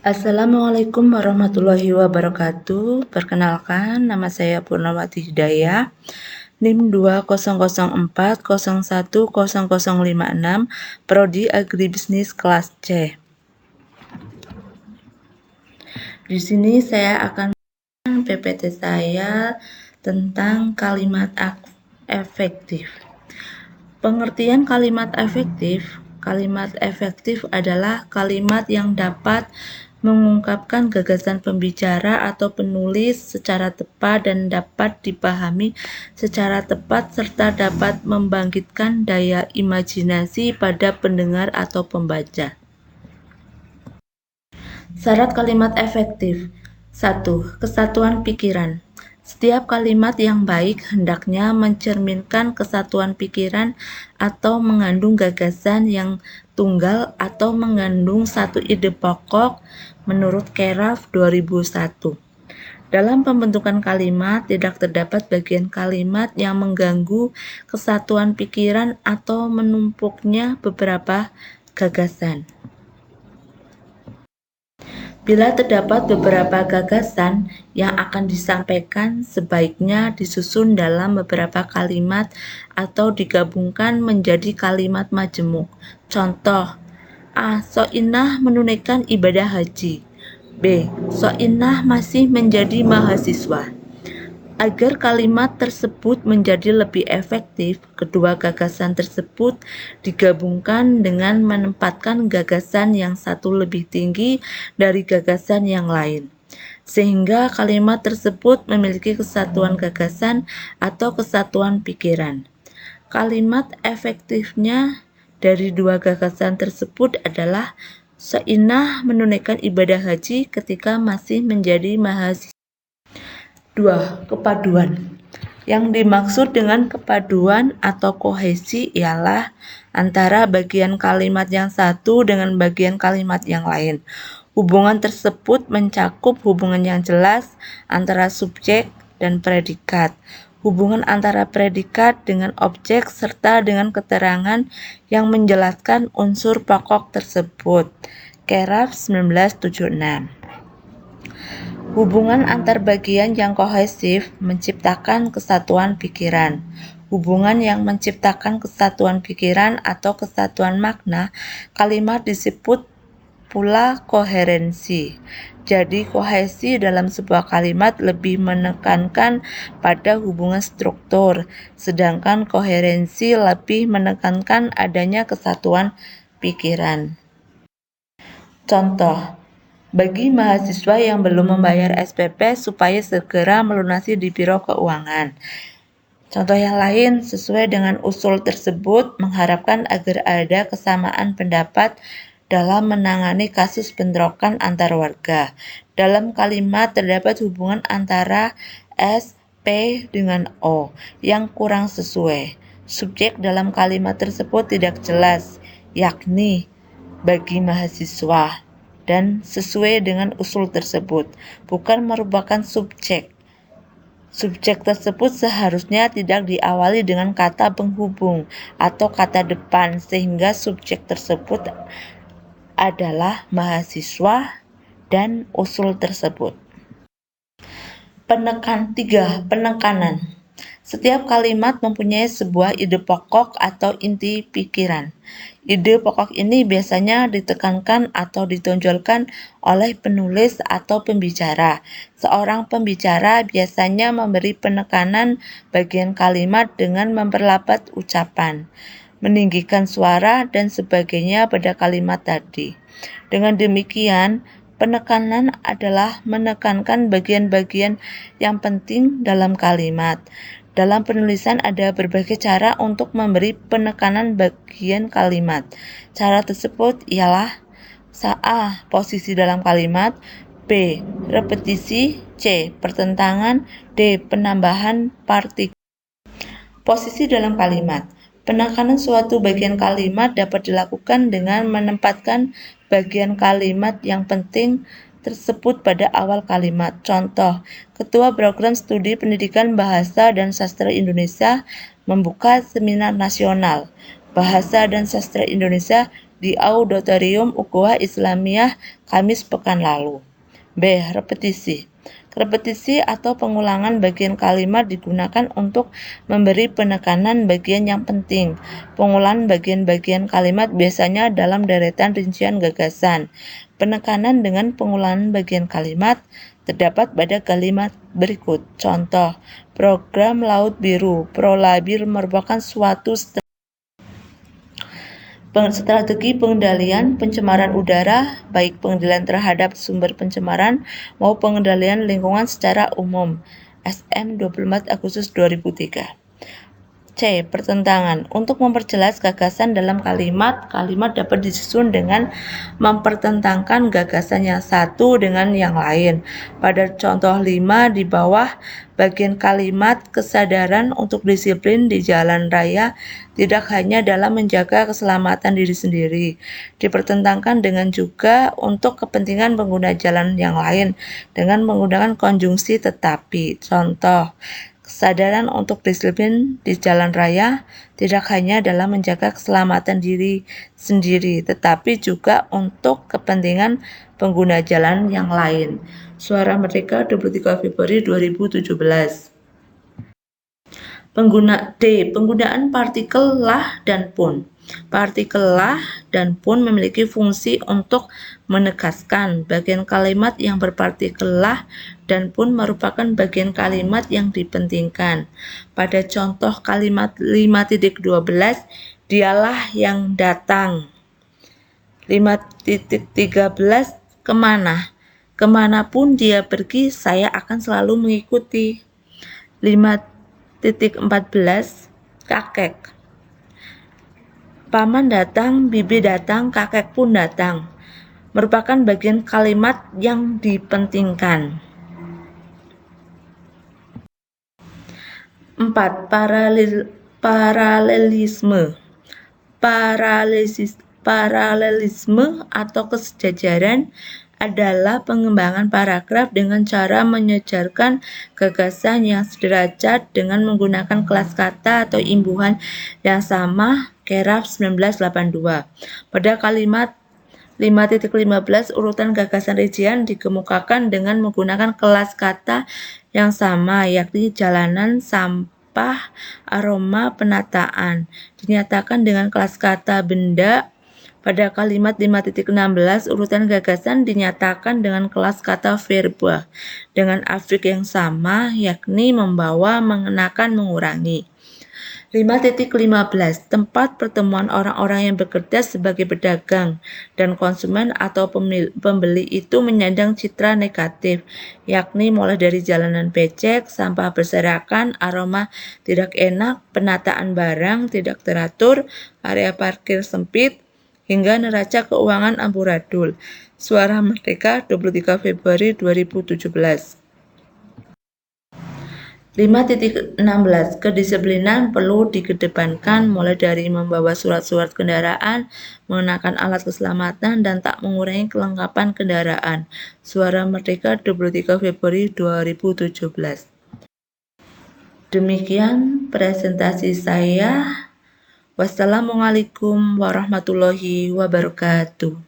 Assalamualaikum warahmatullahi wabarakatuh. Perkenalkan, nama saya Purnawati Hidayah, NIM 20040101056, Prodi Agribisnis kelas C. Di sini saya akan PPT saya tentang kalimat efektif. Pengertian kalimat efektif. Kalimat efektif adalah kalimat yang dapat mengungkapkan gagasan pembicara atau penulis secara tepat dan dapat dipahami secara tepat serta dapat membangkitkan daya imajinasi pada pendengar atau pembaca. Syarat kalimat efektif. 1. Kesatuan pikiran. Setiap kalimat yang baik hendaknya mencerminkan kesatuan pikiran atau mengandung gagasan yang tunggal atau mengandung satu ide pokok menurut Keraf 2001. Dalam pembentukan kalimat, tidak terdapat bagian kalimat yang mengganggu kesatuan pikiran atau menumpuknya beberapa gagasan. Bila terdapat beberapa gagasan yang akan disampaikan, sebaiknya disusun dalam beberapa kalimat atau digabungkan menjadi kalimat majemuk. Contoh: A. Soinah menunaikan ibadah haji. B. Soinah masih menjadi mahasiswa. Agar kalimat tersebut menjadi lebih efektif, kedua gagasan tersebut digabungkan dengan menempatkan gagasan yang satu lebih tinggi dari gagasan yang lain, sehingga kalimat tersebut memiliki kesatuan gagasan atau kesatuan pikiran. Kalimat efektifnya dari dua gagasan tersebut adalah Soinah menunaikan ibadah haji ketika masih menjadi mahasiswa. 2. Kepaduan. Yang dimaksud dengan kepaduan atau kohesi ialah antara bagian kalimat yang satu dengan bagian kalimat yang lain. Hubungan tersebut mencakup hubungan yang jelas antara subjek dan predikat, hubungan antara predikat dengan objek serta dengan keterangan yang menjelaskan unsur pokok tersebut. Keraf 1976. Hubungan antar bagian yang kohesif menciptakan kesatuan pikiran. Hubungan yang menciptakan kesatuan pikiran atau kesatuan makna, kalimat disebut pula koherensi. Jadi kohesi dalam sebuah kalimat lebih menekankan pada hubungan struktur, sedangkan koherensi lebih menekankan adanya kesatuan pikiran. Contoh: bagi mahasiswa yang belum membayar SPP supaya segera melunasi di Biro Keuangan. Contoh yang lain, sesuai dengan usul tersebut, mengharapkan agar ada kesamaan pendapat dalam menangani kasus bentrokan antar warga. Dalam kalimat terdapat hubungan antara S, P dengan O yang kurang sesuai. Subjek dalam kalimat tersebut tidak jelas, yakni bagi mahasiswa, dan sesuai dengan usul tersebut, bukan merupakan subjek. Subjek tersebut seharusnya tidak diawali dengan kata penghubung atau kata depan, sehingga subjek tersebut adalah mahasiswa dan usul tersebut. 3. Penekanan. Setiap kalimat mempunyai sebuah ide pokok atau inti pikiran. Ide pokok ini biasanya ditekankan atau ditonjolkan oleh penulis atau pembicara. Seorang pembicara biasanya memberi penekanan bagian kalimat dengan memperlambat ucapan, meninggikan suara, dan sebagainya pada kalimat tadi. Dengan demikian, penekanan adalah menekankan bagian-bagian yang penting dalam kalimat. Dalam penulisan ada berbagai cara untuk memberi penekanan bagian kalimat. Cara tersebut ialah A. Posisi dalam kalimat, B. Repetisi, C. Pertentangan, D. Penambahan partikel. Posisi dalam kalimat. Penekanan suatu bagian kalimat dapat dilakukan dengan menempatkan bagian kalimat yang penting tersebut pada awal kalimat. Contoh: Ketua Program Studi Pendidikan Bahasa dan Sastra Indonesia membuka seminar nasional Bahasa dan Sastra Indonesia di Auditorium Ukhuwah Islamiyah Kamis pekan lalu. B. Repetisi. Repetisi atau pengulangan bagian kalimat digunakan untuk memberi penekanan bagian yang penting. Pengulangan bagian-bagian kalimat biasanya dalam deretan rincian gagasan. Penekanan dengan pengulangan bagian kalimat terdapat pada kalimat berikut. Contoh, program Laut Biru. Prolabir merupakan suatu strategi pengendalian pencemaran udara, baik pengendalian terhadap sumber pencemaran maupun pengendalian lingkungan secara umum. SM 24 Agustus 2003. C. Pertentangan. Untuk memperjelas gagasan dalam kalimat dapat disusun dengan mempertentangkan gagasan yang satu dengan yang lain. Pada contoh 5 di bawah, bagian kalimat kesadaran untuk disiplin di jalan raya tidak hanya dalam menjaga keselamatan diri sendiri, dipertentangkan dengan juga untuk kepentingan pengguna jalan yang lain dengan menggunakan konjungsi tetapi. Contoh, kesadaran untuk disiplin di jalan raya tidak hanya dalam menjaga keselamatan diri sendiri, tetapi juga untuk kepentingan pengguna jalan yang lain. Suara Merdeka 23 Februari 2017. Penggunaan partikel lah dan pun. Partikel lah dan pun memiliki fungsi untuk menegaskan. Bagian kalimat yang berpartikel lah dan pun merupakan bagian kalimat yang dipentingkan. Pada contoh kalimat 5.12, dialah yang datang. 5.13, kemana? Kemanapun dia pergi, saya akan selalu mengikuti. 5.14, kakek. Paman datang, bibi datang, kakek pun datang. Merupakan bagian kalimat yang dipentingkan. 4. Paralelisme. Paralelisme atau kesejajaran adalah pengembangan paragraf dengan cara menyejarkan gagasan yang sederajat dengan menggunakan kelas kata atau imbuhan yang sama. Keraf 1982. Pada kalimat 5.15 urutan gagasan rincian dikemukakan dengan menggunakan kelas kata yang sama, yakni jalanan, sampah, aroma, penataan. Dinyatakan dengan kelas kata benda. Pada kalimat 5.16 urutan gagasan dinyatakan dengan kelas kata verba dengan afik yang sama, yakni membawa, mengenakan, mengurangi. 5.15 tempat pertemuan orang-orang yang bekerja sebagai pedagang dan konsumen atau pembeli itu menyandang citra negatif, yakni mulai dari jalanan becek, sampah berserakan, aroma tidak enak, penataan barang tidak teratur, area parkir sempit, hingga neraca keuangan amburadul. Suara Merdeka 23 Februari 2017. 5.16 Kedisiplinan perlu dikedepankan mulai dari membawa surat-surat kendaraan, mengenakan alat keselamatan, dan tak mengurangi kelengkapan kendaraan. Suara Merdeka 23 Februari 2017. Demikian presentasi saya. Wassalamualaikum warahmatullahi wabarakatuh.